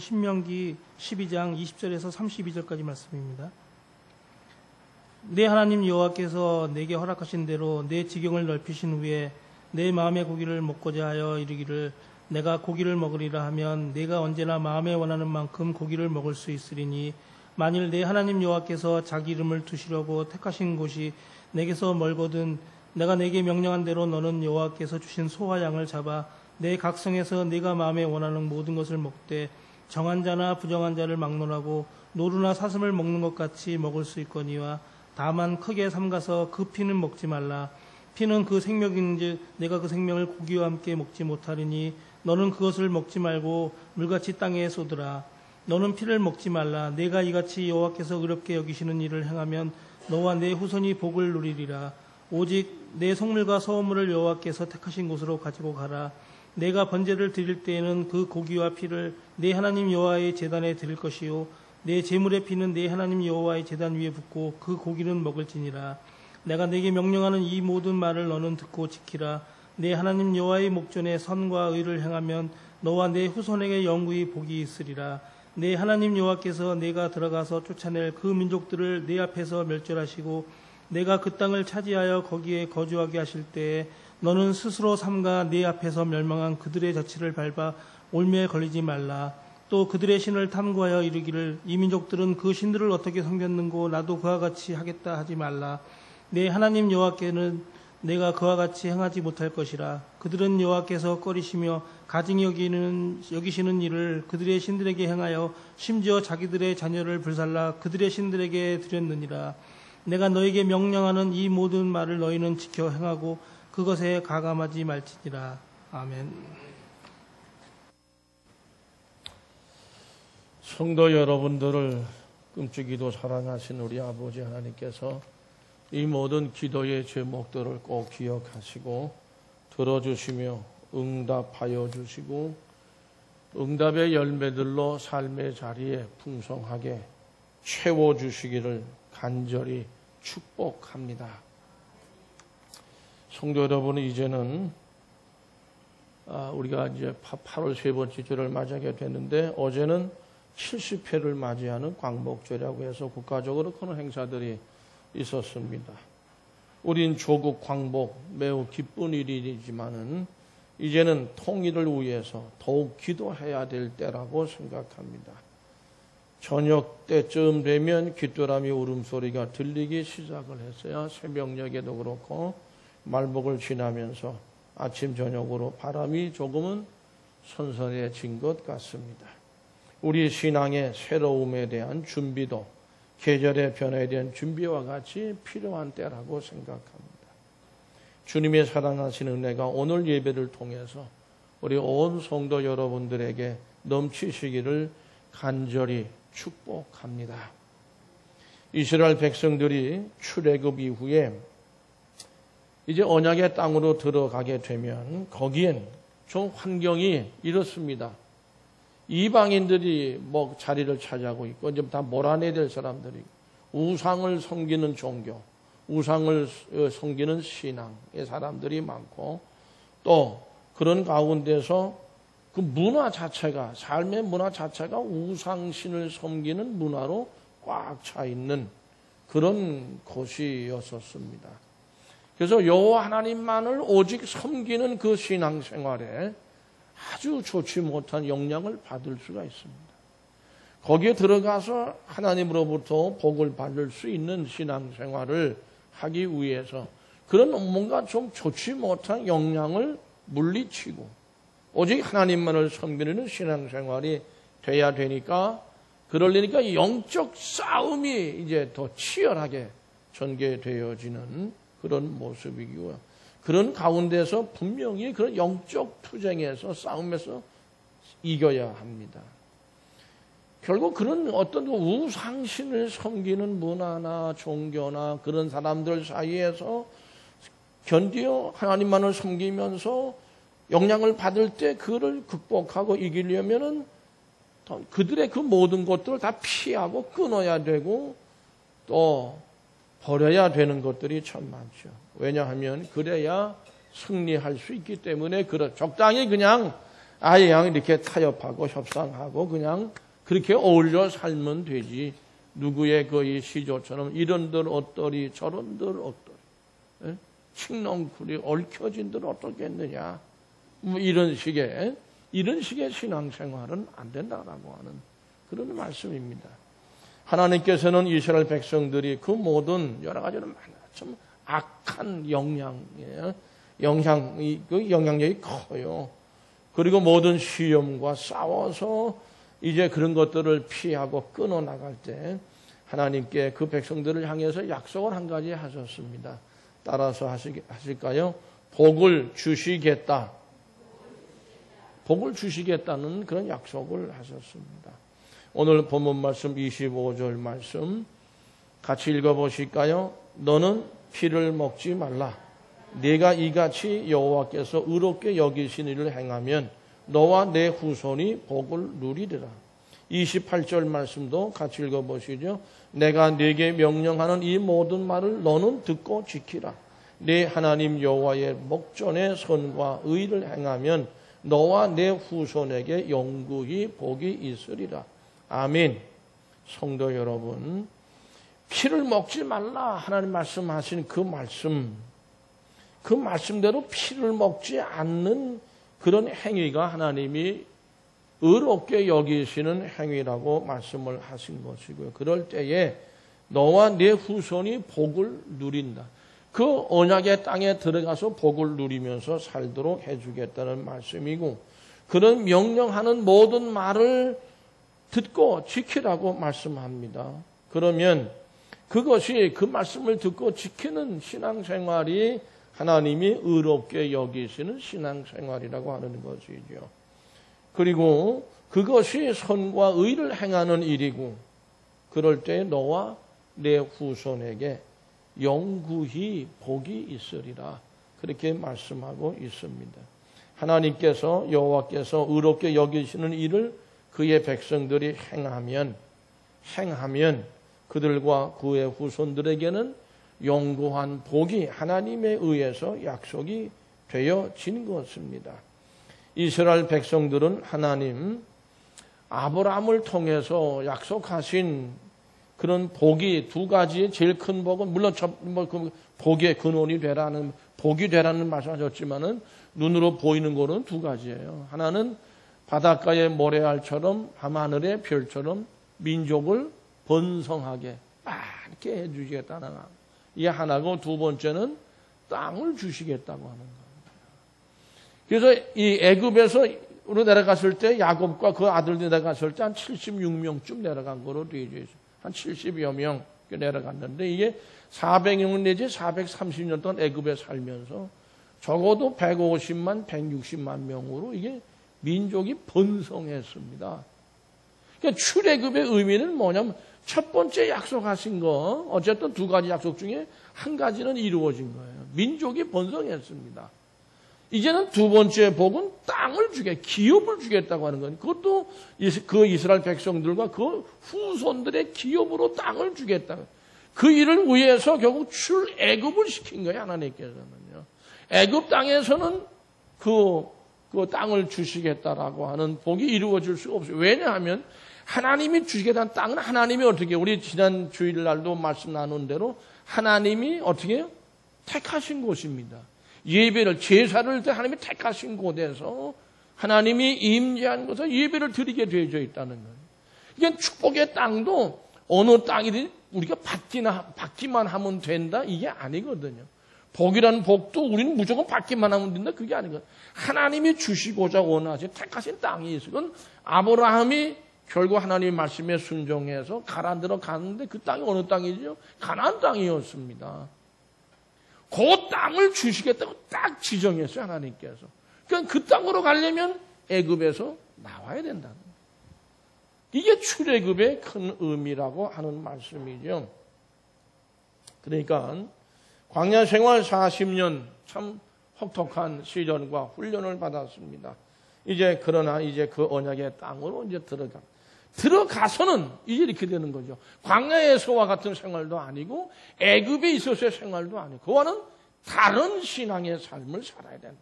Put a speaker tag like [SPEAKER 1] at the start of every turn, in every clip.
[SPEAKER 1] 신명기 12장 20절에서 32절까지 말씀입니다. 내 하나님 여호와께서 내게 허락하신 대로 내 지경을 넓히신 후에 내 마음의 고기를 먹고자 하여 이르기를 내가 고기를 먹으리라 하면 내가 언제나 마음에 원하는 만큼 고기를 먹을 수 있으리니 만일 내 하나님 여호와께서 자기 이름을 두시려고 택하신 곳이 내게서 멀거든 내가 내게 명령한 대로 너는 여호와께서 주신 소와 양을 잡아 내 각성에서 네가 마음에 원하는 모든 것을 먹되 정한 자나 부정한 자를 막론하고 노루나 사슴을 먹는 것 같이 먹을 수 있거니와 다만 크게 삼가서 그 피는 먹지 말라. 피는 그 생명인즉 내가 그 생명을 고기와 함께 먹지 못하리니 너는 그것을 먹지 말고 물같이 땅에 쏟으라. 너는 피를 먹지 말라. 내가 이같이 여호와께서 의롭게 여기시는 일을 행하면 너와 내 후손이 복을 누리리라. 오직 내 성물과 소물을 여호와께서 택하신 곳으로 가지고 가라. 내가 번제를 드릴 때에는 그 고기와 피를 내 하나님 여호와의 제단에 드릴 것이요 내 제물의 피는 내 하나님 여호와의 제단 위에 붓고 그 고기는 먹을지니라. 내가 내게 명령하는 이 모든 말을 너는 듣고 지키라. 내 하나님 여호와의 목전에 선과 의를 행하면 너와 내 후손에게 영구히 복이 있으리라. 내 하나님 여호와께서 내가 들어가서 쫓아낼 그 민족들을 내 앞에서 멸절하시고 내가 그 땅을 차지하여 거기에 거주하게 하실 때에 너는 스스로 삼가 내 앞에서 멸망한 그들의 자취를 밟아 올매에 걸리지 말라. 또 그들의 신을 탐구하여 이르기를 이 민족들은 그 신들을 어떻게 섬겼는고 나도 그와 같이 하겠다 하지 말라. 내 하나님 여호와께는 내가 그와 같이 행하지 못할 것이라. 그들은 여호와께서 꺼리시며 가증히 여기시는 일을 그들의 신들에게 행하여 심지어 자기들의 자녀를 불살라 그들의 신들에게 드렸느니라. 내가 너에게 명령하는 이 모든 말을 너희는 지켜 행하고 그것에 가감하지 말지니라. 아멘.
[SPEAKER 2] 성도 여러분들을 끔찍이도 사랑하신 우리 아버지 하나님께서 이 모든 기도의 제목들을 꼭 기억하시고 들어주시며 응답하여 주시고 응답의 열매들로 삶의 자리에 풍성하게 채워주시기를 간절히 축복합니다. 성도 여러분은 이제는 우리가 이제 8월 세 번째 주를 맞이하게 됐는데 어제는 70회를 맞이하는 광복절이라고 해서 국가적으로 큰 행사들이 있었습니다. 우린 조국 광복 매우 기쁜 일이지만은 이제는 통일을 위해서 더욱 기도해야 될 때라고 생각합니다. 저녁 때쯤 되면 귀뚜라미 울음소리가 들리기 시작을 했어요. 새벽녘에도 그렇고 말복을 지나면서 아침 저녁으로 바람이 조금은 선선해진 것 같습니다. 우리 신앙의 새로움에 대한 준비도 계절의 변화에 대한 준비와 같이 필요한 때라고 생각합니다. 주님의 사랑하시는 은혜가 오늘 예배를 통해서 우리 온 성도 여러분들에게 넘치시기를 간절히 축복합니다. 이스라엘 백성들이 출애굽 이후에 이제 언약의 땅으로 들어가게 되면 거기엔 좀 환경이 이렇습니다. 이방인들이 뭐 자리를 차지하고 있고 이제 다 몰아내야 될 사람들이 우상을 섬기는 종교, 우상을 섬기는 신앙의 사람들이 많고 또 그런 가운데서 그 문화 자체가 삶의 문화 자체가 우상신을 섬기는 문화로 꽉 차 있는 그런 곳이었었습니다. 그래서 여호와 하나님만을 오직 섬기는 그 신앙생활에 아주 좋지 못한 영향을 받을 수가 있습니다. 거기에 들어가서 하나님으로부터 복을 받을 수 있는 신앙생활을 하기 위해서 그런 뭔가 좀 좋지 못한 영향을 물리치고 오직 하나님만을 섬기는 신앙생활이 돼야 되니까 그러려니까 영적 싸움이 이제 더 치열하게 전개되어지는 그런 모습이고요. 그런 가운데서 분명히 그런 영적 투쟁에서 싸움에서 이겨야 합니다. 결국 그런 어떤 우상신을 섬기는 문화나 종교나 그런 사람들 사이에서 견디어 하나님만을 섬기면서 영향을 받을 때 그를 극복하고 이기려면은 그들의 그 모든 것들을 다 피하고 끊어야 되고 또 버려야 되는 것들이 참 많죠. 왜냐하면 그래야 승리할 수 있기 때문에 적당히 그냥 아예 그냥 이렇게 타협하고 협상하고 그냥 그렇게 어울려 살면 되지. 누구의 그 이 시조처럼 이런들 어떠리 저런들 어떠리 칡넝쿨이 얽혀진들 어떻겠느냐. 뭐 이런 식의 신앙생활은 안 된다라고 하는 그런 말씀입니다. 하나님께서는 이스라엘 백성들이 그 모든 여러 가지로 좀 악한 영향력이 커요. 그리고 모든 시험과 싸워서 이제 그런 것들을 피하고 끊어 나갈 때 하나님께 그 백성들을 향해서 약속을 한 가지 하셨습니다. 따라서 하실까요? 복을 주시겠다. 복을 주시겠다는 그런 약속을 하셨습니다. 오늘 본문 말씀 25절 말씀 같이 읽어보실까요? 너는 피를 먹지 말라. 네가 이같이 여호와께서 의롭게 여기신 일을 행하면 너와 내 후손이 복을 누리리라. 28절 말씀도 같이 읽어보시죠. 내가 네게 명령하는 이 모든 말을 너는 듣고 지키라. 네 하나님 여호와의 목전에 선과 의를 행하면 너와 내 후손에게 영구히 복이 있으리라. 아멘. 성도 여러분, 피를 먹지 말라 하나님 말씀하신 그 말씀대로 피를 먹지 않는 그런 행위가 하나님이 의롭게 여기시는 행위라고 말씀을 하신 것이고요. 그럴 때에 너와 네 후손이 복을 누린다. 그 언약의 땅에 들어가서 복을 누리면서 살도록 해주겠다는 말씀이고, 그런 명령하는 모든 말을 듣고 지키라고 말씀합니다. 그러면 그것이 그 말씀을 듣고 지키는 신앙생활이 하나님이 의롭게 여기시는 신앙생활이라고 하는 것이죠. 그리고 그것이 선과 의를 행하는 일이고, 그럴 때 너와 내 후손에게 영구히 복이 있으리라. 그렇게 말씀하고 있습니다. 하나님께서 여호와께서 의롭게 여기시는 일을 그의 백성들이 행하면 그들과 그의 후손들에게는 영구한 복이 하나님에 의해서 약속이 되어진 것입니다. 이스라엘 백성들은 하나님 아브라함을 통해서 약속하신 그런 복이 두 가지의 제일 큰 복은 물론 그 복의 근원이 되라는 복이 되라는 말씀하셨지만은 눈으로 보이는 거는 두 가지예요. 하나는 바닷가의 모래알처럼 밤하늘의 별처럼 민족을 번성하게 많게 해주시겠다는 하나. 이게 하나고, 두 번째는 땅을 주시겠다고 하는 겁니다. 그래서 이 애굽에서로 내려갔을 때 야곱과 그 아들들이 내려갔을 때 한 76명쯤 내려간 거로 되어 있어요. 한 70여 명 내려갔는데 이게 400년 내지 430년 동안 애굽에 살면서 적어도 150만, 160만 명으로 이게 민족이 번성했습니다. 그러니까 출애굽의 의미는 뭐냐면 첫 번째 약속하신 거, 어쨌든 두 가지 약속 중에 한 가지는 이루어진 거예요. 민족이 번성했습니다. 이제는 두 번째 복은 땅을 기업을 주겠다고 하는 거예요. 그것도 그 이스라엘 백성들과 그 후손들의 기업으로 땅을 주겠다. 그 일을 위해서 결국 출애굽을 시킨 거예요, 하나님께서는요. 애굽 땅에서는 그 땅을 주시겠다라고 하는 복이 이루어질 수가 없어요. 왜냐하면 하나님이 주시겠다는 땅은 하나님이 어떻게, 우리 지난 주일날도 말씀 나눈 대로 하나님이 어떻게 해요? 택하신 곳입니다. 예배를, 제사를 때 하나님이 택하신 곳에서 하나님이 임재한 곳에서 예배를 드리게 되어져 있다는 거예요. 이게 축복의 땅도 어느 땅이든 우리가 받기만 하면 된다, 이게 아니거든요. 복이라는 복도 우리는 무조건 받기만 하면 된다, 그게 아니거든요. 하나님이 주시고자 원하신 택하신 땅이 있어요. 그건 아브라함이 결국 하나님의 말씀에 순종해서 가나안 들어갔는데 그 땅이 어느 땅이죠? 가나안 땅이었습니다. 그 땅을 주시겠다고 딱 지정했어요, 하나님께서. 그러니까 그 땅으로 가려면 애굽에서 나와야 된다는 거예요. 이게 출애굽의 큰 의미라고 하는 말씀이죠. 그러니까 광야 생활 40년 참 혹독한 시련과 훈련을 받았습니다. 그러나 이제 그 언약의 땅으로 이제 들어가서는 이제 이렇게 되는 거죠. 광야에서와 같은 생활도 아니고 애굽에 있어서의 생활도 아니고 그와는 다른 신앙의 삶을 살아야 된다.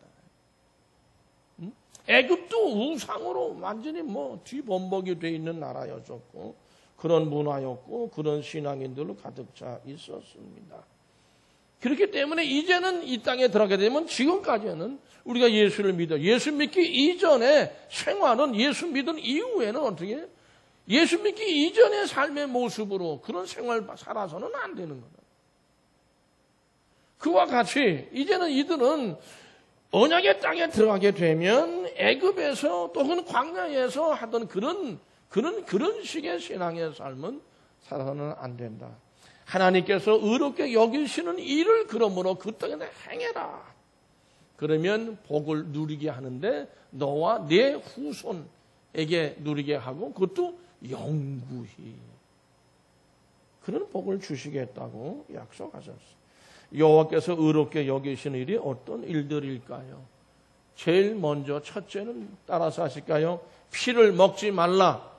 [SPEAKER 2] 애굽도 우상으로 완전히 뒤범벅이 돼 있는 나라였었고, 그런 문화였고, 그런 신앙인들로 가득 차 있었습니다. 그렇기 때문에 이제는 이 땅에 들어가게 되면 지금까지는 우리가 예수를 믿어, 예수 믿기 이전의 생활은 예수 믿은 이후에는 어떻게 예수 믿기 이전의 삶의 모습으로 그런 생활을 살아서는 안 되는 거예요. 그와 같이 이제는 이들은 언약의 땅에 들어가게 되면 애굽에서 또는 광야에서 하던 그런 식의 신앙의 삶은 살아서는 안 된다. 하나님께서 의롭게 여기시는 일을 그러므로 그 땅에 행해라. 그러면 복을 누리게 하는데 너와 내 후손에게 누리게 하고 그것도 영구히 그런 복을 주시겠다고 약속하셨어요. 여호와께서 의롭게 여기시는 일이 어떤 일들일까요? 제일 먼저 첫째는 따라서 하실까요? 피를 먹지 말라.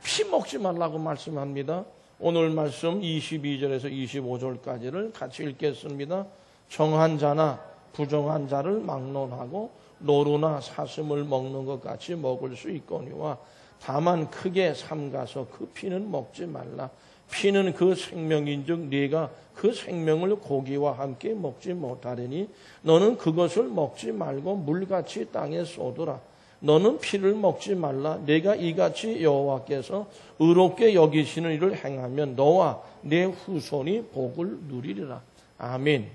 [SPEAKER 2] 피 먹지 말라고 말씀합니다. 오늘 말씀 22절에서 25절까지를 같이 읽겠습니다. 정한 자나 부정한 자를 막론하고 노루나 사슴을 먹는 것 같이 먹을 수 있거니와 다만 크게 삼가서 그 피는 먹지 말라. 피는 그 생명인즉 네가 그 생명을 고기와 함께 먹지 못하리니 너는 그것을 먹지 말고 물같이 땅에 쏟으라. 너는 피를 먹지 말라. 내가 이같이 여호와께서 의롭게 여기시는 일을 행하면 너와 내 후손이 복을 누리리라. 아멘.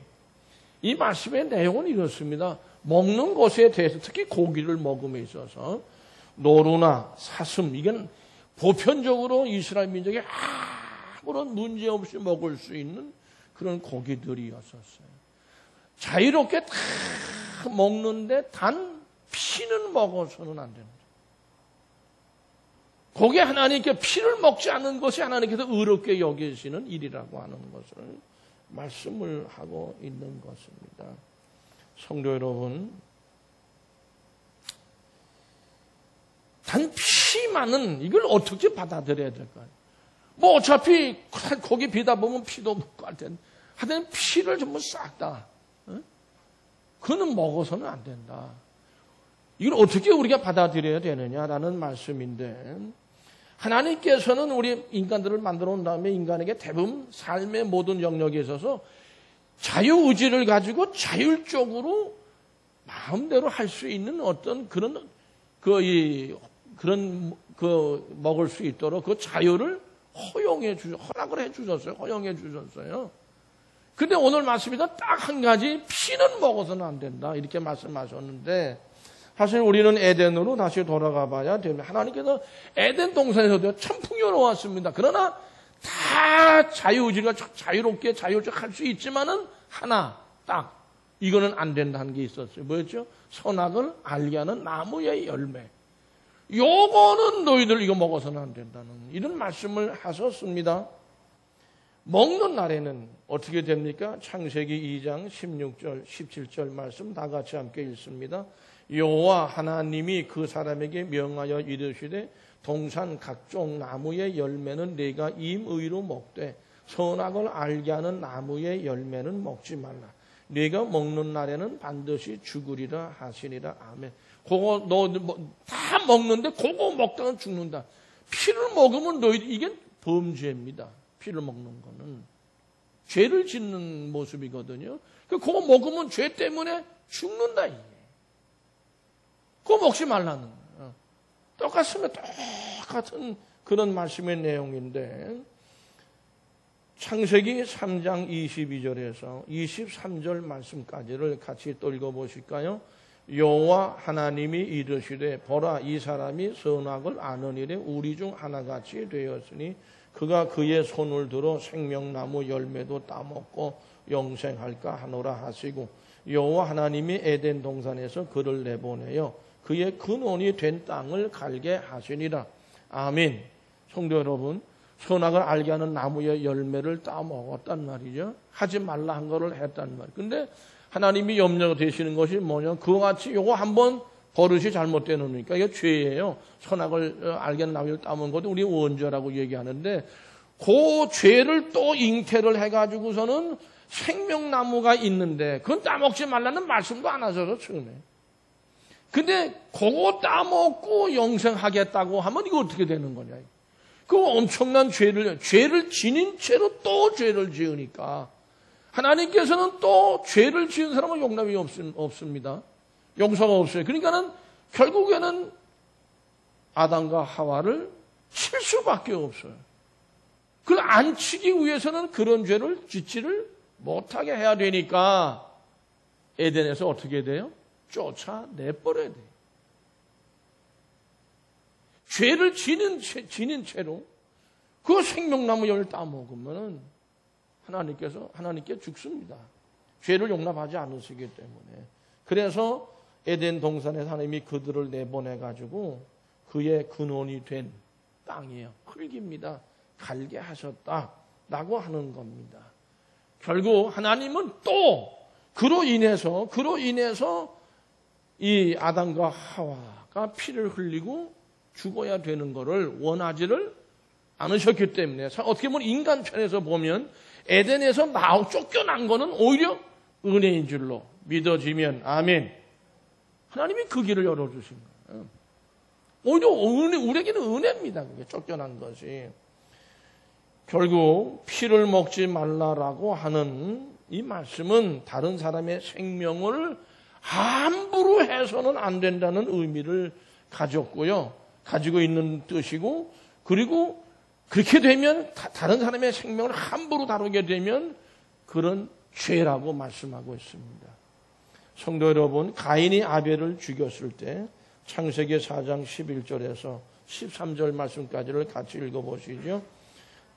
[SPEAKER 2] 이 말씀의 내용은 이렇습니다. 먹는 것에 대해서 특히 고기를 먹음에 있어서 노루나 사슴, 이건 보편적으로 이스라엘 민족이 아무런 문제 없이 먹을 수 있는 그런 고기들이었었어요. 자유롭게 다 먹는데 단 피는 먹어서는 안 됩니다. 거기에 하나님께 피를 먹지 않는 것이 하나님께서 의롭게 여기시는 일이라고 하는 것을 말씀을 하고 있는 것입니다. 성도 여러분, 단 피만은 이걸 어떻게 받아들여야 될까요? 어차피 거기 비다 보면 피도 먹고 할 텐데 하여튼 피를 전부 싹 다 그거는 먹어서는 안 된다. 이걸 어떻게 우리가 받아들여야 되느냐라는 말씀인데, 하나님께서는 우리 인간들을 만들어 놓은 다음에 인간에게 대부분 삶의 모든 영역에 있어서 자유의지를 가지고 자율적으로 마음대로 할 수 있는 어떤 그런 먹을 수 있도록 그 자유를 허락을 해 주셨어요. 허용해 주셨어요. 근데 오늘 말씀이다 딱 한 가지, 피는 먹어서는 안 된다. 이렇게 말씀하셨는데, 사실 우리는 에덴으로 다시 돌아가 봐야 됩니다. 하나님께서 에덴 동산에서도 참 풍요로웠습니다. 그러나 다 자유의지가 자유롭게 자율적 할 수 있지만은 하나 딱 이거는 안 된다는 게 있었어요. 뭐였죠? 선악을 알게 하는 나무의 열매. 요거는 너희들 이거 먹어서는 안 된다는 이런 말씀을 하셨습니다. 먹는 날에는 어떻게 됩니까? 창세기 2장 16절 17절 말씀 다 같이 함께 읽습니다. 여호와 하나님이 그 사람에게 명하여 이르시되 동산 각종 나무의 열매는 네가 임의로 먹되 선악을 알게 하는 나무의 열매는 먹지 말라. 네가 먹는 날에는 반드시 죽으리라 하시니라. 아멘. 그거 너 다 먹는데 그거 먹다가 죽는다. 피를 먹으면 이게 범죄입니다. 피를 먹는 거는 죄를 짓는 모습이거든요. 그거 먹으면 죄 때문에 죽는다. 이게. 그거 먹지 말라는 거예요. 똑같은 그런 말씀의 내용인데, 창세기 3장 22절에서 23절 말씀까지를 같이 또 읽어보실까요? 여호와 하나님이 이르시되 보라, 이 사람이 선악을 아는 일에 우리 중 하나같이 되었으니 그가 그의 손을 들어 생명나무 열매도 따먹고 영생할까 하노라 하시고, 여호와 하나님이 에덴 동산에서 그를 내보내어 그의 근원이 된 땅을 갈게 하시니라. 아멘. 성도 여러분, 선악을 알게 하는 나무의 열매를 따먹었단 말이죠. 하지 말라 한 거를 했단 말이에요. 근데 하나님이 염려가 되시는 것이 뭐냐? 그와 같이 요거 한번 버릇이 잘못되어 놓으니까 이게 죄예요. 선악을 알게 하는 나무를 따먹은 것도 우리 원죄라고 얘기하는데, 그 죄를 또 잉태를 해가지고서는 생명나무가 있는데 그건 따먹지 말라는 말씀도 안 하셔서 처음에. 근데 그거 따먹고 영생하겠다고 하면 이거 어떻게 되는 거냐. 그 엄청난 죄를 지닌 채로 또 죄를 지으니까 하나님께서는 또 죄를 지은 사람은 용납이 없습니다. 용서가 없어요. 그러니까는 결국에는 아담과 하와를 칠 수밖에 없어요. 그걸 안 치기 위해서는 그런 죄를 짓지를 못하게 해야 되니까 에덴에서 어떻게 돼요? 쫓아내버려야 돼요. 죄를 지닌 채로 그 생명나무 열을 따먹으면 하나님께 죽습니다. 죄를 용납하지 않으시기 때문에. 그래서 에덴 동산에서 하나님이 그들을 내보내가지고 그의 근원이 된 땅이에요. 흙입니다. 갈게 하셨다라고 하는 겁니다. 결국 하나님은 또 그로 인해서 이 아담과 하와가 피를 흘리고 죽어야 되는 것을 원하지를 않으셨기 때문에 어떻게 보면 인간 편에서 보면 에덴에서 쫓겨난 거는 오히려 은혜인 줄로 믿어지면 아멘. 하나님이 그 길을 열어주신 거예요. 오히려 우리에게는 은혜입니다. 그게 쫓겨난 것이. 결국 피를 먹지 말라라고 하는 이 말씀은 다른 사람의 생명을 함부로 해서는 안 된다는 의미를 가지고 있는 뜻이고, 그리고 그렇게 되면 다른 사람의 생명을 함부로 다루게 되면 그런 죄라고 말씀하고 있습니다. 성도 여러분, 가인이 아벨을 죽였을 때 창세기 4장 11절에서 13절 말씀까지를 같이 읽어보시죠.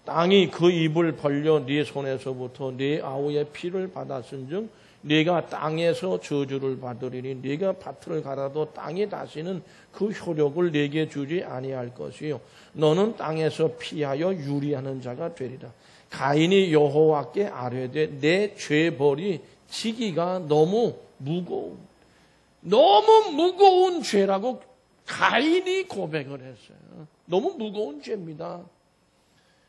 [SPEAKER 2] 땅이 그 입을 벌려 네 손에서부터 네 아우의 피를 받았은즉 네가 땅에서 저주를 받으리니 네가 밭을 갈아도 땅이 다시는 그 효력을 네게 주지 아니할 것이요 너는 땅에서 피하여 유리하는 자가 되리라. 가인이 여호와께 아뢰되 내 죄벌이 지기가 너무 무거운 죄라고 가인이 고백을 했어요. 너무 무거운 죄입니다.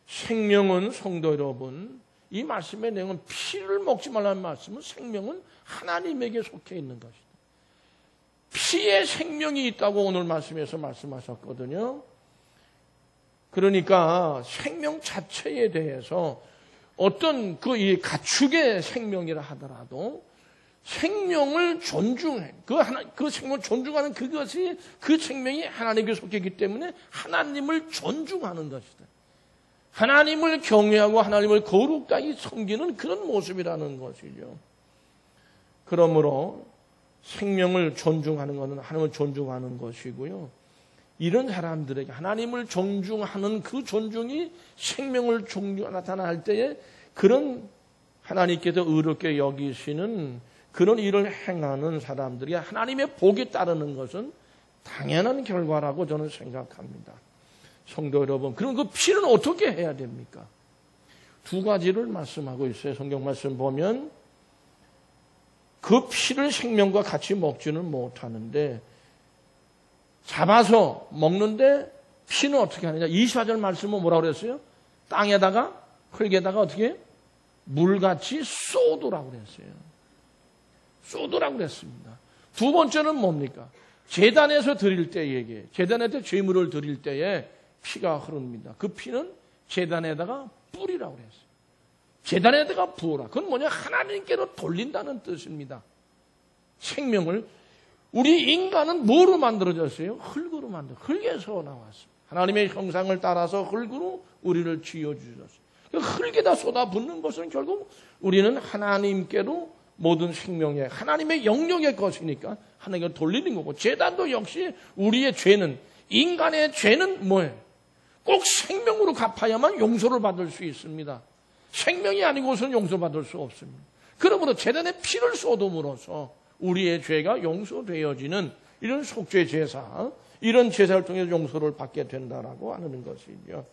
[SPEAKER 2] 생명은 성도 여러분, 이 말씀의 내용은 피를 먹지 말라는 말씀은 생명은 하나님에게 속해 있는 것이다. 피에 생명이 있다고 오늘 말씀에서 말씀하셨거든요. 그러니까 생명 자체에 대해서 어떤 이 가축의 생명이라 하더라도 생명을 존중해. 그 생명을 존중하는 그것이 그 생명이 하나님께 속해 있기 때문에 하나님을 존중하는 것이다. 하나님을 경외하고 하나님을 거룩하게 섬기는 그런 모습이라는 것이죠. 그러므로 생명을 존중하는 것은 하나님을 존중하는 것이고요. 이런 사람들에게 하나님을 존중하는 그 존중이 생명을 나타날 때에 그런 하나님께서 의롭게 여기시는 그런 일을 행하는 사람들이 하나님의 복에 따르는 것은 당연한 결과라고 저는 생각합니다. 성도 여러분, 그럼 그 피는 어떻게 해야 됩니까? 두 가지를 말씀하고 있어요. 성경 말씀 보면 그 피를 생명과 같이 먹지는 못하는데 잡아서 먹는데 피는 어떻게 하느냐? 24절 말씀은 뭐라고 그랬어요? 땅에다가 흙에다가 어떻게? 물같이 쏟으라고 그랬어요. 쏟으라고 그랬습니다. 두 번째는 뭡니까? 제단에서 드릴 때에게, 제단에서 제물을 드릴 때에 피가 흐릅니다. 그 피는 제단에다가 뿌리라고 그랬어요. 제단에다가 부어라. 그건 뭐냐? 하나님께로 돌린다는 뜻입니다. 생명을. 우리 인간은 뭐로 만들어졌어요? 흙으로 흙에서 나왔습니다. 하나님의 형상을 따라서 흙으로 우리를 지어주셨어요. 그 흙에다 쏟아붓는 것은 결국 우리는 하나님께로 모든 생명의 하나님의 영역의 것이니까 하나님께 돌리는 거고, 제단도 역시 우리의 죄는, 인간의 죄는 뭐예요? 꼭 생명으로 갚아야만 용서를 받을 수 있습니다. 생명이 아니고서는 용서받을 수 없습니다. 그러므로 제단에 피를 쏟음으로써 우리의 죄가 용서되어지는 이런 속죄 제사, 이런 제사를 통해서 용서를 받게 된다라고 하는 것이죠.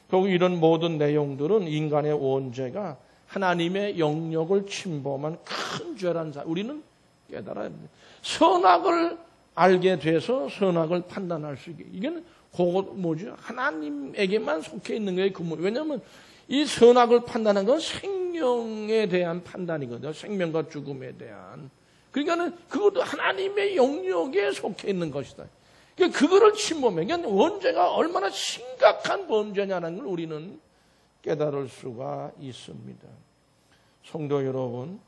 [SPEAKER 2] 결국 이런 모든 내용들은 인간의 원죄가 하나님의 영역을 침범한 큰 죄란 사 우리는 깨달아야 합니다. 선악을 알게 돼서 선악을 판단할 수 있게. 이건 뭐죠? 하나님에게만 속해 있는 거예요. 왜냐하면 이 선악을 판단하는 건 생명에 대한 판단이거든요. 생명과 죽음에 대한. 그러니까는 그것도 하나님의 영역에 속해 있는 것이다. 그러니까 그거를 침범해. 그러니까 원죄가 얼마나 심각한 범죄냐는 걸 우리는 깨달을 수가 있습니다. 성도 여러분,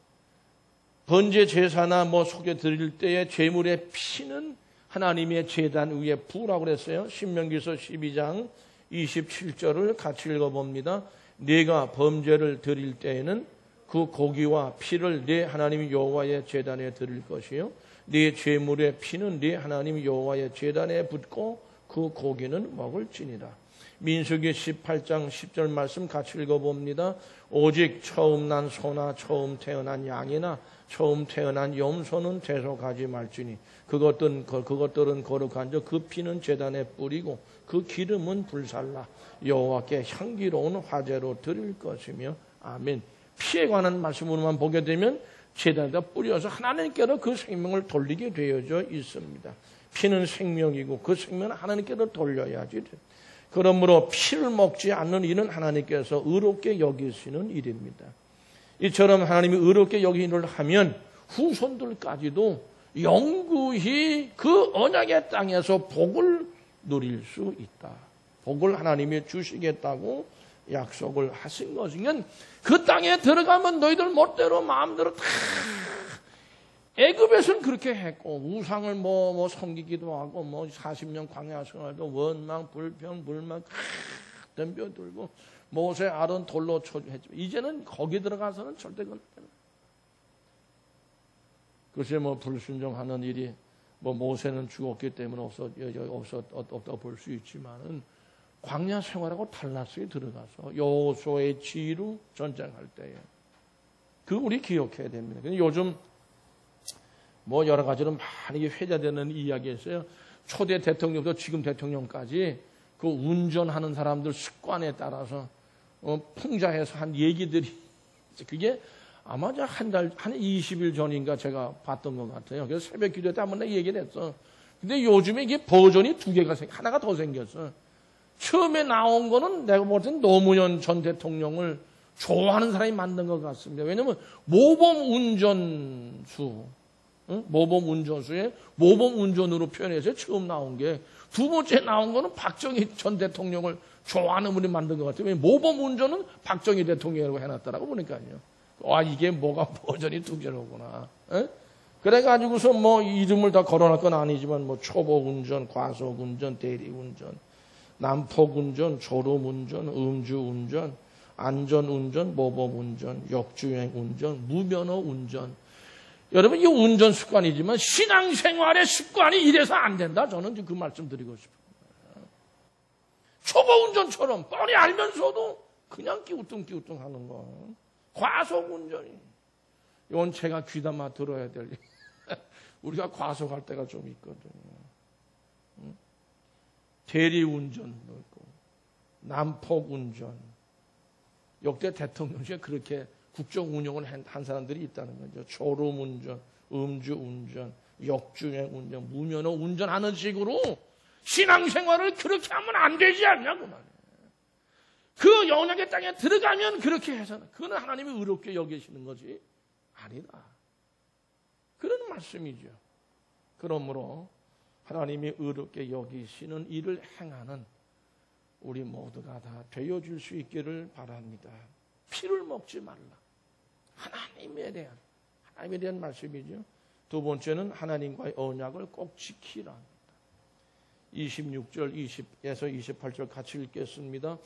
[SPEAKER 2] 번제 제사나 속에 드릴 때의 제물의 피는 하나님의 제단 위에 부으라고 그랬어요. 신명기서 12장 27절을 같이 읽어봅니다. 네가 범죄를 드릴 때에는 그 고기와 피를 네 하나님 여호와의 제단에 드릴 것이요 네 제물의 피는 네 하나님 여호와의 제단에 붓고 그 고기는 먹을지니라. 민수기 18장 10절 말씀 같이 읽어봅니다. 오직 처음 난 소나 처음 태어난 양이나 처음 태어난 염소는 대속하지 말지니 그것들은 거룩한즉 그 피는 제단에 뿌리고 그 기름은 불살라 여호와께 향기로운 화제로 드릴 것이며 아멘. 피에 관한 말씀으로만 보게 되면 제단에다 뿌려서 하나님께로 그 생명을 돌리게 되어져 있습니다. 피는 생명이고 그 생명은 하나님께로 돌려야지. 그러므로 피를 먹지 않는 일은 하나님께서 의롭게 여기시는 일입니다. 이처럼 하나님이 의롭게 여기는 일을 하면 후손들까지도 영구히 그 언약의 땅에서 복을 누릴 수 있다. 복을 하나님이 주시겠다고 약속을 하신 것이면 그 땅에 들어가면 너희들 멋대로 마음대로 다 애굽에서는 그렇게 했고 우상을 섬기기도 하고 40년 광야 생활도 원망 불평 불만 덤벼들고 모세 아론 돌로 쳐했지만 이제는 거기 들어가서는 절대 그런 글쎄 불순종하는 일이 모세는 죽었기 때문에 없다 볼 수 있지만은 광야 생활하고 달랐어요. 들어가서 여호수아의 지휘로 전쟁할 때에 그 우리 기억해야 됩니다. 근데 요즘 여러 가지로 많이 회자되는 이야기가 있어요. 초대 대통령부터 지금 대통령까지 그 운전하는 사람들 습관에 따라서 풍자해서 한 얘기들이 그게 아마 한 20일 전인가 제가 봤던 것 같아요. 그래서 새벽 기도 때 한번 내가 얘기를 했어. 근데 요즘에 이게 버전이 두 개가 하나가 더 생겼어. 처음에 나온 거는 내가 볼 때는 노무현 전 대통령을 좋아하는 사람이 만든 것 같습니다. 왜냐하면 모범 운전수의 모범 운전으로 표현해서 처음 나온 게 두 번째 나온 거는 박정희 전 대통령을 좋아하는 분이 만든 것 같아요. 모범 운전은 박정희 대통령이라고 해놨더라고 보니까요. 이게 뭐가 버전이 두 개로구나. 그래가지고서 이름을 다 걸어놓을 건 아니지만 초보 운전, 과속 운전, 대리 운전, 난폭 운전, 졸음 운전, 음주 운전, 안전 운전, 모범 운전, 역주행 운전, 무면허 운전. 여러분 이 운전 습관이지만 신앙생활의 습관이 이래서 안 된다. 저는 그 말씀 드리고 싶어요. 초보 운전처럼 뻔히 알면서도 그냥 끼우뚱끼우뚱 하는 거. 과속 운전이. 이건 제가 귀담아 들어야 될 일. 우리가 과속할 때가 좀 있거든요. 대리운전도 있고 난폭 운전. 역대 대통령 중에 그렇게 국정 운영을 한 사람들이 있다는 거죠. 졸음 운전, 음주 운전, 역주행 운전, 무면허 운전하는 식으로 신앙생활을 그렇게 하면 안 되지 않냐고 말이에요. 그 언약의 땅에 들어가면 그렇게 해서는 그거는 하나님이 의롭게 여기시는 거지 아니다. 그런 말씀이죠. 그러므로 하나님이 의롭게 여기시는 일을 행하는 우리 모두가 다 되어줄 수 있기를 바랍니다. 피를 먹지 말라. 하나님에 대한 말씀이죠. 두 번째는 하나님과의 언약을 꼭 지키라. 26절 20에서 28절 같이 읽겠습니다.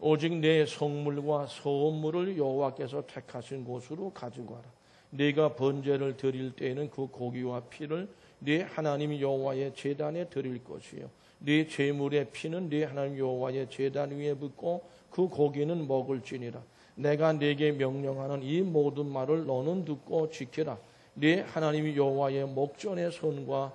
[SPEAKER 2] 오직 내 성물과 소물을 여호와께서 택하신 곳으로 가지고 와라. 네가 번제를 드릴 때에는 그 고기와 피를 네 하나님 여호와의 제단에 드릴 것이요 네 제물의 피는 네 하나님 여호와의 제단 위에 붓고 그 고기는 먹을지니라. 내가 네게 명령하는 이 모든 말을 너는 듣고 지키라. 네 하나님 여호와의 목전의 선과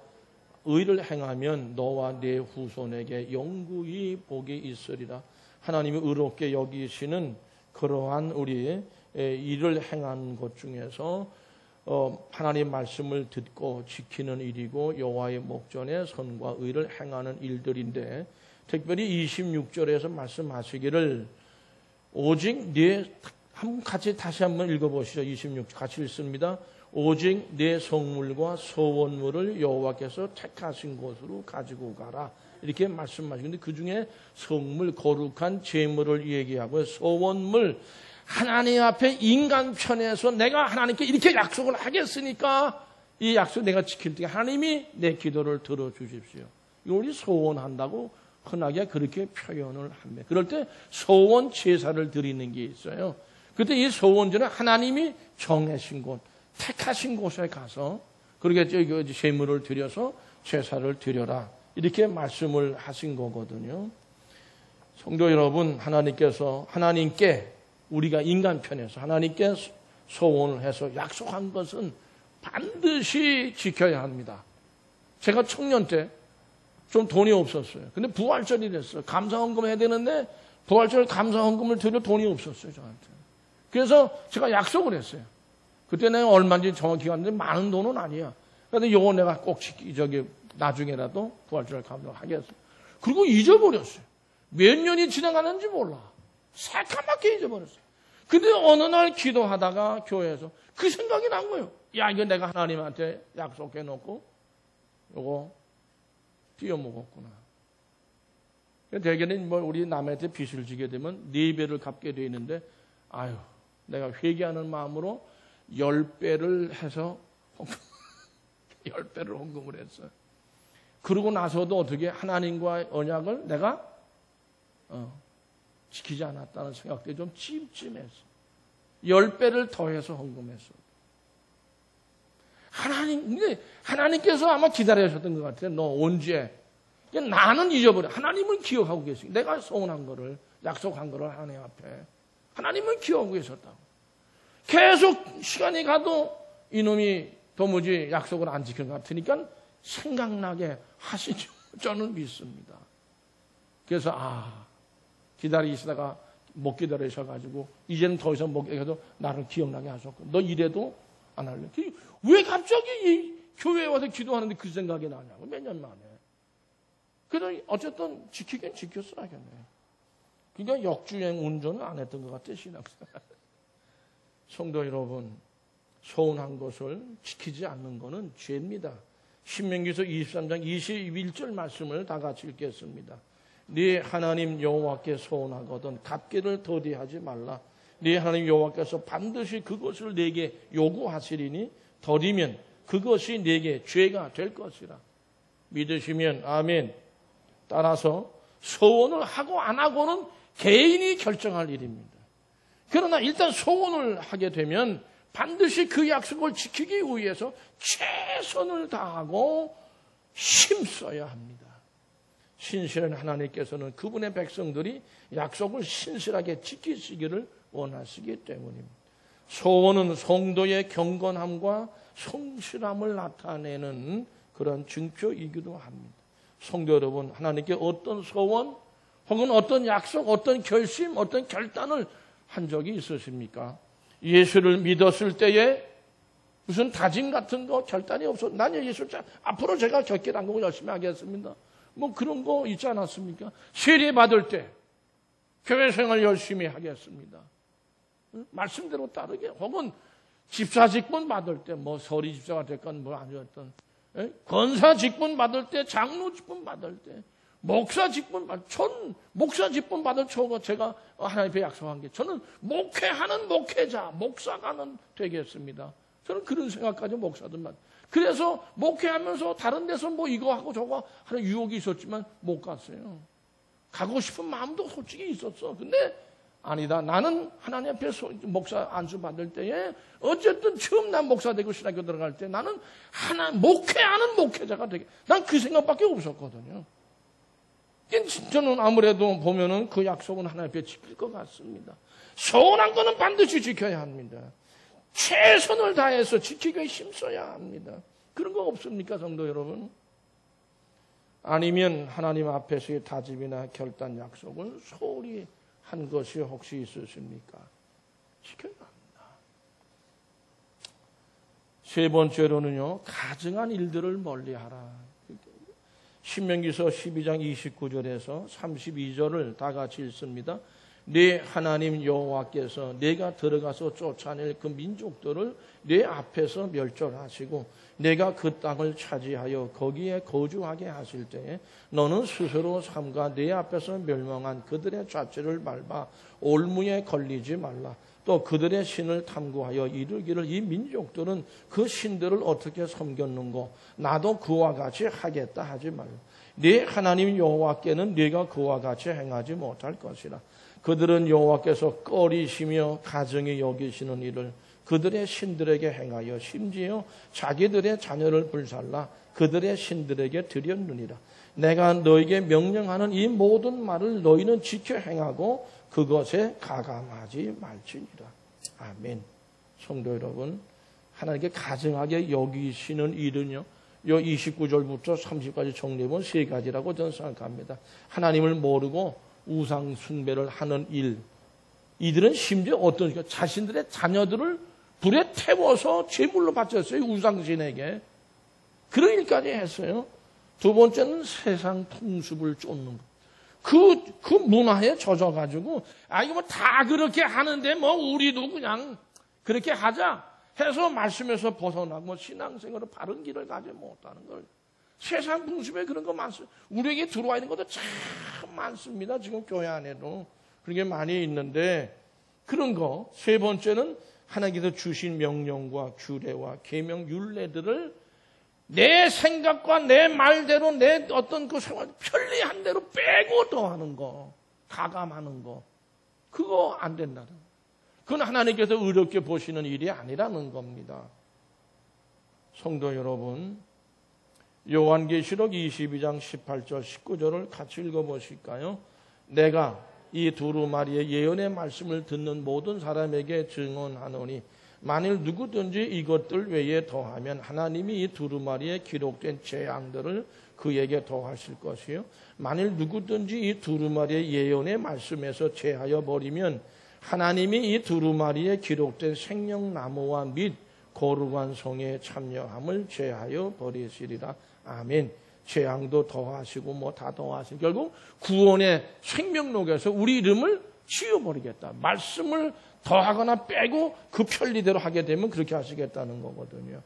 [SPEAKER 2] 의를 행하면 너와 네 후손에게 영구히 복이 있으리라. 하나님이 의롭게 여기시는 그러한 우리 일을 행한 것 중에서 하나님 말씀을 듣고 지키는 일이고 여호와의 목전의 선과 의를 행하는 일들인데 특별히 26절에서 말씀하시기를 오직 네 같이 다시 한번 읽어보시죠. 26절 같이 읽습니다. 오직 내 성물과 소원물을 여호와께서 택하신 곳으로 가지고 가라. 이렇게 말씀하시는데 그 중에 성물, 거룩한 제물을 얘기하고 소원물, 하나님 앞에 인간 편에서 내가 하나님께 이렇게 약속을 하겠으니까 이 약속 내가 지킬 때 하나님이 내 기도를 들어주십시오. 이걸 우리 소원한다고 흔하게 그렇게 표현을 합니다. 그럴 때 소원 제사를 드리는 게 있어요. 그때 이 소원제는 하나님이 정하신 곳, 택하신 곳에 가서 그렇게 제물을 드려서 제사를 드려라. 이렇게 말씀을 하신 거거든요. 성도 여러분, 하나님께 우리가 인간 편에서 하나님께 소원을 해서 약속한 것은 반드시 지켜야 합니다. 제가 청년 때 좀 돈이 없었어요. 근데 부활절이 됐어요. 감사헌금 해야 되는데 부활절 감사헌금을 드릴 돈이 없었어요, 저한테. 그래서 제가 약속을 했어요. 그때 내가 얼마인지 정확히 기억하는데 많은 돈은 아니야. 그래서 요거 내가 꼭 나중에라도 부활절 감사하겠어. 그리고 잊어버렸어요. 몇 년이 지나가는지 몰라. 새까맣게 잊어버렸어요. 근데 어느 날 기도하다가 교회에서 그 생각이 난 거예요. 야, 이거 내가 하나님한테 약속해 놓고 요거 띄어먹었구나. 대개는 우리 남한테 빚을 지게 되면 4배를 갚게 돼 있는데, 아유, 내가 회개하는 마음으로 10배를 해서 10배를 헌금을 했어요. 그러고 나서도 어떻게 하나님과의 언약을 내가 지키지 않았다는 생각들이 좀 찜찜했어. 10배를 더해서 헌금했어. 근데 하나님께서 아마 기다리셨던 것 같아요. 너 언제? 나는 잊어버려. 하나님은 기억하고 계시고, 내가 소원한 거를, 약속한 거를 하나님 앞에. 하나님은 기억하고 계셨다고. 계속 시간이 가도 이놈이 도무지 약속을 안 지킨 것 같으니까 생각나게 하시죠. 저는 믿습니다. 그래서, 기다리시다가 못 기다리셔가지고, 이제는 더 이상 못 기다려도 나를 기억나게 하셨고, 너 이래도 안 할래. 왜 갑자기 이 교회에 와서 기도하는데 그 생각이 나냐고, 몇 년 만에. 그래도 어쨌든 지키긴 지켰어야겠네. 그러니까 역주행 운전을 안 했던 것 같아요, 신앙생활. 성도 여러분, 소원한 것을 지키지 않는 것은 죄입니다. 신명기서 23장 21절 말씀을 다 같이 읽겠습니다. 네 하나님 여호와께 소원하거든 갚기를 더디하지 말라. 네 하나님 여호와께서 반드시 그것을 내게 요구하시리니 더디면 그것이 내게 죄가 될 것이라. 믿으시면 아멘. 따라서 소원을 하고 안 하고는 개인이 결정할 일입니다. 그러나 일단 소원을 하게 되면 반드시 그 약속을 지키기 위해서 최선을 다하고 힘써야 합니다. 신실한 하나님께서는 그분의 백성들이 약속을 신실하게 지키시기를 원하시기 때문입니다. 소원은 성도의 경건함과 성실함을 나타내는 그런 증표이기도 합니다. 성도 여러분, 하나님께 어떤 소원 혹은 어떤 약속, 어떤 결심, 어떤 결단을 한 적이 있으십니까? 예수를 믿었을 때에 무슨 다짐 같은 거 결단이 없어. 난 예수를 앞으로 제가 곁길 안 가고 열심히 하겠습니다. 뭐 그런 거 있지 않았습니까? 세례 받을 때 교회 생활 열심히 하겠습니다. 말씀대로 따르게. 혹은 집사 직분 받을 때 뭐 서리 집사가 됐건 뭐 아니었던 권사 직분 받을 때, 장로 직분 받을 때, 목사 직분 목사 직분 받을 때 제가 하나님 앞에 약속한 게 저는 목회하는 목회자, 목사가는 되겠습니다. 저는 그런 생각까지 목사들만. 그래서 목회하면서 다른 데서 뭐 이거 하고 저거 하는 유혹이 있었지만 못 갔어요. 가고 싶은 마음도 솔직히 있었어. 근데 아니다. 나는 하나님 앞에 목사 안수 받을 때에 어쨌든 처음 난 목사 되고 신학교 들어갈 때 나는 목회하는 목회자가 되게. 난 그 생각밖에 없었거든요. 저는 아무래도 보면은 그 약속은 하나님 앞에 지킬 것 같습니다. 소원한 거는 반드시 지켜야 합니다. 최선을 다해서 지키기에 힘써야 합니다. 그런 거 없습니까, 성도 여러분? 아니면 하나님 앞에서의 다짐이나 결단 약속을 소홀히 한 것이 혹시 있으십니까? 지켜야 합니다. 세 번째로는요, 가증한 일들을 멀리하라. 신명기서 12장 29절에서 32절을 다 같이 읽습니다. 네 하나님 여호와께서 내가 들어가서 쫓아낼 그 민족들을 네 앞에서 멸절하시고 내가 그 땅을 차지하여 거기에 거주하게 하실 때에 너는 스스로 삼가 네 앞에서 멸망한 그들의 좌체를 밟아 올무에 걸리지 말라. 또 그들의 신을 탐구하여 이르기를 이 민족들은 그 신들을 어떻게 섬겼는고 나도 그와 같이 하겠다 하지 말라. 네 하나님 여호와께는 네가 그와 같이 행하지 못할 것이라. 그들은 여호와께서 꺼리시며 가증히 여기시는 일을 그들의 신들에게 행하여 심지어 자기들의 자녀를 불살라 그들의 신들에게 드렸느니라. 내가 너에게 명령하는 이 모든 말을 너희는 지켜 행하고 그것에 가감하지 말지니라. 아멘. 성도 여러분, 하나님께 가증하게 여기시는 일은요, 요 29절부터 30까지 정리해본 세 가지라고 저는 생각합니다. 하나님을 모르고 우상 숭배를 하는 일, 이들은 심지어 어떤 자신들의 자녀들을 불에 태워서 제물로 바쳤어요. 우상신에게. 그런 일까지 했어요. 두 번째는 세상 풍습을 쫓는 것. 그 문화에 젖어가지고, 이거 뭐 다 그렇게 하는데 뭐 우리도 그냥 그렇게 하자 해서 말씀에서 벗어나고 신앙생활로 바른 길을 가지 못하는 걸. 세상 풍습에 그런 거 많습니다. 우리에게 들어와 있는 것도 참 많습니다. 지금 교회 안에도. 그런 게 많이 있는데, 그런 거. 세 번째는 하나님께서 주신 명령과 규례와 계명 율례들을 내 생각과 내 말대로 내 어떤 그 생활 편리한 대로 빼고 더하는 거, 가감하는 거, 그거 안 된다는 거. 그건 하나님께서 의롭게 보시는 일이 아니라는 겁니다. 성도 여러분, 요한계시록 22장 18절 19절을 같이 읽어보실까요? 내가 이 두루마리의 예언의 말씀을 듣는 모든 사람에게 증언하노니 만일 누구든지 이것들 외에 더하면 하나님이 이 두루마리에 기록된 재앙들을 그에게 더하실 것이요. 만일 누구든지 이 두루마리의 예언의 말씀에서 제하여 버리면 하나님이 이 두루마리에 기록된 생명나무와 및 거룩한 성에 참여함을 제하여 버리시리라. 아멘. 재앙도 더하시고 뭐 다 더하시고 결국 구원의 생명록에서 우리 이름을 지워버리겠다. 말씀을 더하거나 빼고 그 편리대로 하게 되면 그렇게 하시겠다는 거거든요.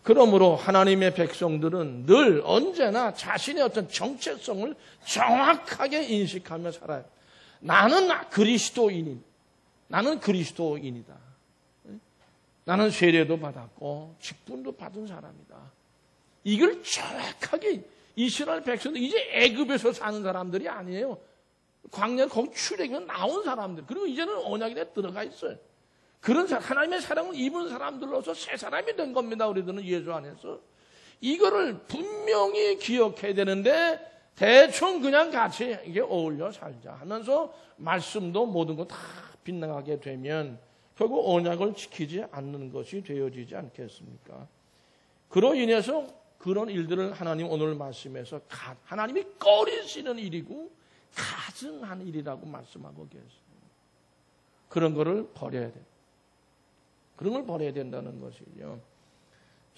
[SPEAKER 2] 그러므로 하나님의 백성들은 늘 언제나 자신의 어떤 정체성을 정확하게 인식하며 살아요. 나는 그리스도인이다. 나는 세례도 받았고 직분도 받은 사람이다. 이걸 정확하게 이스라엘 백성들 이제 애굽에서 사는 사람들이 아니에요. 광야 거기 출애굽에서 나온 사람들. 그리고 이제는 언약에 들어가 있어요. 그런 하나님의 사랑을 입은 사람들로서 새 사람이 된 겁니다. 우리들은 예수 안에서. 이거를 분명히 기억해야 되는데 대충 그냥 같이 이게 어울려 살자 하면서 말씀도 모든 거 다 빗나가게 되면 결국 언약을 지키지 않는 것이 되어지지 않겠습니까? 그로 인해서 그런 일들을 하나님 오늘 말씀에서 하나님이 꺼리시는 일이고 가증한 일이라고 말씀하고 계세요. 그런 거를 버려야 돼. 그런 걸 버려야 된다는 것이죠.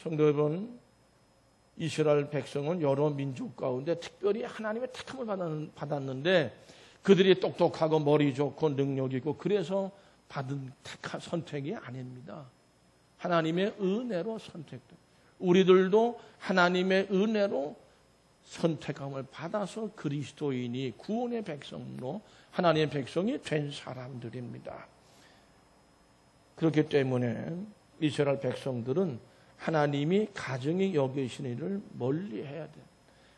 [SPEAKER 2] 성도 여러분, 이스라엘 백성은 여러 민족 가운데 특별히 하나님의 택함을 받았는데 그들이 똑똑하고 머리 좋고 능력 있고 그래서 받은 선택이 아닙니다. 하나님의 은혜로 선택돼. 우리들도 하나님의 은혜로 선택함을 받아서 그리스도인이 구원의 백성으로 하나님의 백성이 된 사람들입니다. 그렇기 때문에 이스라엘 백성들은 하나님이 가증히 여기시는 일을 멀리 해야 돼.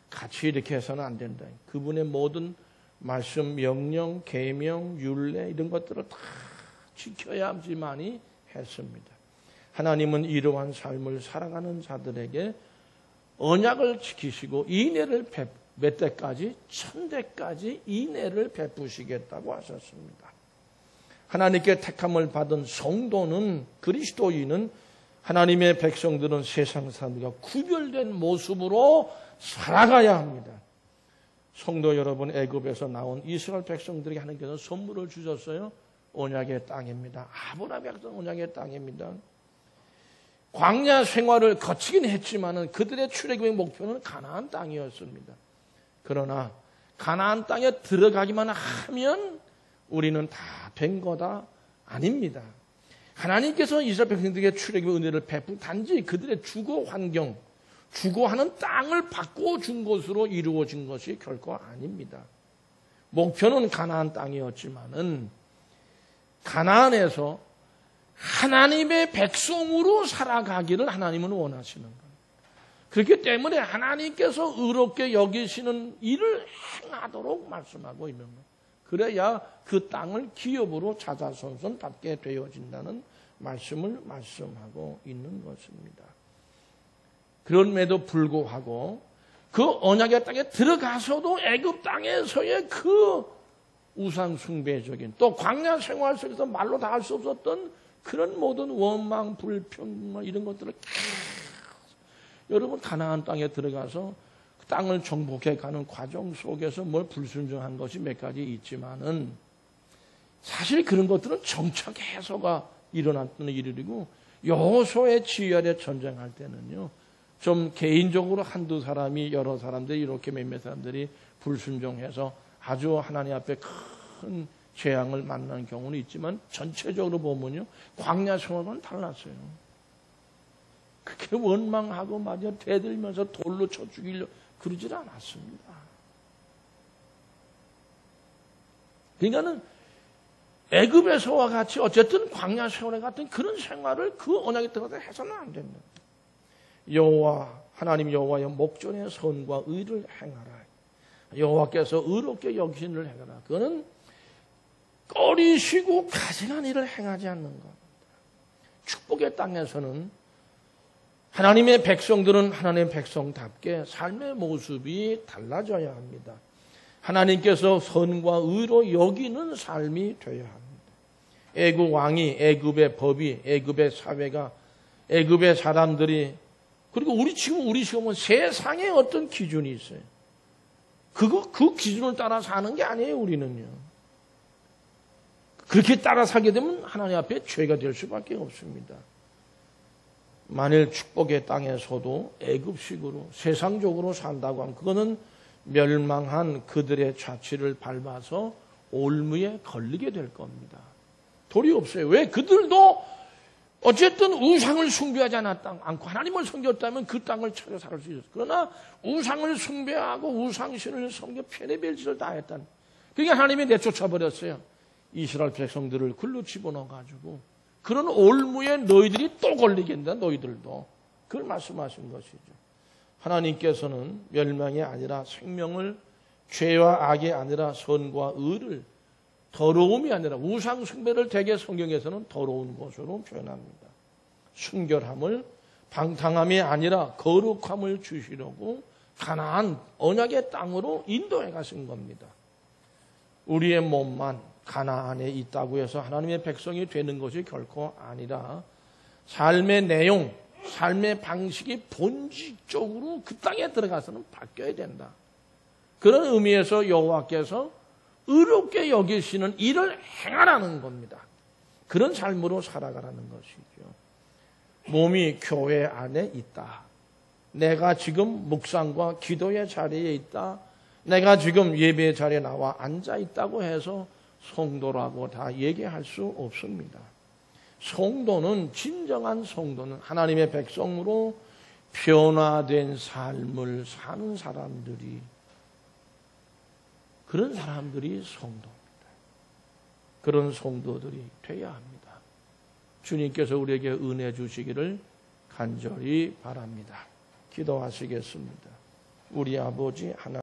[SPEAKER 2] 같이 이렇게 해서는 안 된다. 그분의 모든 말씀, 명령, 계명, 율례 이런 것들을 다 지켜야지만이 했습니다. 하나님은 이러한 삶을 살아가는 자들에게 언약을 지키시고 인애를 몇 대까지? 1000대까지 인애를 베푸시겠다고 하셨습니다. 하나님께 택함을 받은 성도는 그리스도인은 하나님의 백성들은 세상 사람들과 구별된 모습으로 살아가야 합니다. 성도 여러분, 애굽에서 나온 이스라엘 백성들에게 하나님께서 선물을 주셨어요. 언약의 땅입니다. 아브라함의 백성 언약의 땅입니다. 광야 생활을 거치긴 했지만은 그들의 출애굽의 목표는 가나안 땅이었습니다. 그러나 가나안 땅에 들어가기만 하면 우리는 다 된 거다 아닙니다. 하나님께서 이스라엘 백성들에게 출애굽의 은혜를 베푼 단지 그들의 주거 환경, 주거하는 땅을 바꿔준 것으로 이루어진 것이 결코 아닙니다. 목표는 가나안 땅이었지만은 가나안에서 하나님의 백성으로 살아가기를 하나님은 원하시는 거예요. 그렇기 때문에 하나님께서 의롭게 여기시는 일을 행하도록 말씀하고 있는 거예요. 그래야 그 땅을 기업으로 자자손손 받게 되어진다는 말씀을 말씀하고 있는 것입니다. 그럼에도 불구하고 그 언약의 땅에 들어가서도 애굽 땅에서의 그 우상 숭배적인 또 광야 생활 속에서 말로 다 할 수 없었던 그런 모든 원망, 불평 이런 것들을 여러분 가나안 땅에 들어가서 그 땅을 정복해 가는 과정 속에서 뭘 불순종한 것이 몇 가지 있지만은 사실 그런 것들은 정착 해소가 일어났던 일이고 여호수아의 지휘 아래 전쟁할 때는요. 좀 개인적으로 한두 사람이 여러 사람들이 이렇게 몇몇 사람들이 불순종해서 아주 하나님 앞에 큰 재앙을 만나는 경우는 있지만 전체적으로 보면요. 광야 생활과는 달랐어요. 그렇게 원망하고 마저 대들면서 돌로 쳐 죽이려 그러질 않았습니다. 그러니까는 애굽에서와 같이 어쨌든 광야 생활에 같은 그런 생활을 그 언약에 들어가서 해서는 안 됩니다. 여호와 하나님 여호와의 목전의 선과 의를 행하라. 여호와께서 의롭게 여기신 일을 행하라. 그거는 꺼리시고 가증한 일을 행하지 않는 겁니다. 축복의 땅에서는 하나님의 백성들은 하나님의 백성답게 삶의 모습이 달라져야 합니다. 하나님께서 선과 의로 여기는 삶이 되어야 합니다. 애굽 왕이, 애굽의 법이, 애굽의 사회가, 애굽의 사람들이 그리고 우리 지금은 세상에 어떤 기준이 있어요. 그 기준을 따라 사는 게 아니에요, 우리는요. 그렇게 따라 살게 되면 하나님 앞에 죄가 될 수밖에 없습니다. 만일 축복의 땅에서도 애굽식으로 세상적으로 산다고 하면 그거는 멸망한 그들의 자취를 밟아서 올무에 걸리게 될 겁니다. 도리 없어요. 왜? 그들도 어쨌든 우상을 숭배하지 않고 하나님을 섬겼다면 그 땅을 찾아 살 수 있었어요. 그러나 우상을 숭배하고 우상신을 섬겨 편의별짓을 다 했다는. 그러니까 하나님이 내쫓아버렸어요. 이스라엘 백성들을 글로 집어넣어가지고 그런 올무에 너희들이 또 걸리겠다. 너희들도. 그걸 말씀하신 것이죠. 하나님께서는 멸망이 아니라 생명을 죄와 악이 아니라 선과 의를 더러움이 아니라 우상 숭배를 대개 성경에서는 더러운 것으로 표현합니다. 순결함을 방탕함이 아니라 거룩함을 주시려고 가나안 언약의 땅으로 인도해 가신 겁니다. 우리의 몸만 가나안에 있다고 해서 하나님의 백성이 되는 것이 결코 아니라 삶의 내용, 삶의 방식이 본질적으로 그 땅에 들어가서는 바뀌어야 된다. 그런 의미에서 여호와께서 의롭게 여기시는 일을 행하라는 겁니다. 그런 삶으로 살아가라는 것이죠. 몸이 교회 안에 있다. 내가 지금 묵상과 기도의 자리에 있다. 내가 지금 예배의 자리에 나와 앉아 있다고 해서 성도라고 다 얘기할 수 없습니다. 성도는 진정한 성도는 하나님의 백성으로 변화된 삶을 사는 사람들이 그런 사람들이 성도입니다. 그런 성도들이 돼야 합니다. 주님께서 우리에게 은혜 주시기를 간절히 바랍니다. 기도하시겠습니다. 우리 아버지 하나님